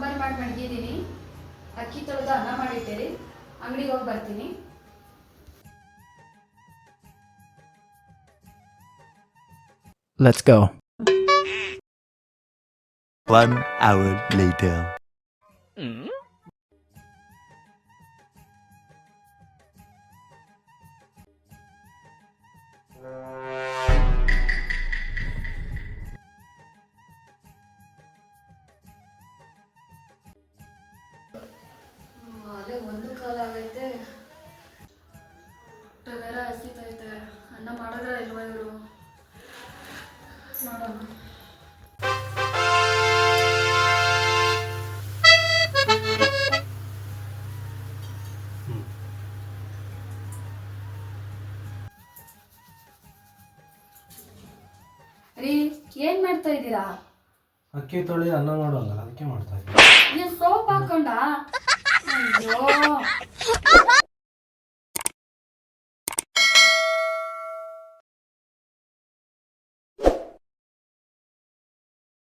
ಸಾಂಬಾರು ಮಾಡಿ ಮಡಗಿದ್ದೀನಿ. ಅಕ್ಕಿ ತೊಳೆದು ಅನ್ನ ಮಾಡಿಟ್ಟಿರಿ. ಅಂಗಡಿಗೆ ಹೋಗಿ ಬರ್ತೀನಿ. Let's go. 1 hour later. ಅದೇ ಒಂದು ಕಾಲ ಆಗೈತೆ. ಹೊಟ್ಟೆ ಬೇರೆ ಹಸಿತೈತೆ. ಅನ್ನ ಮಾಡಿದ್ರೆ ಇಲ್ವಾ ಇವರು? ನೋಡೋಣ. ರೀ, ಏನ್ ಮಾಡ್ತಾ ಇದ್ದೀರಾ? ಅಕ್ಕಿ ತೊಳಿ ಅನ್ನ ಮಾಡೋಲ್ಲ, ಅದಕ್ಕೆ ಮಾಡ್ತಾ ಇದ್ದೀನಿ. ನೀವು ಸೋಪ್ ಹಾಕೊಂಡ? ಅಯ್ಯೋ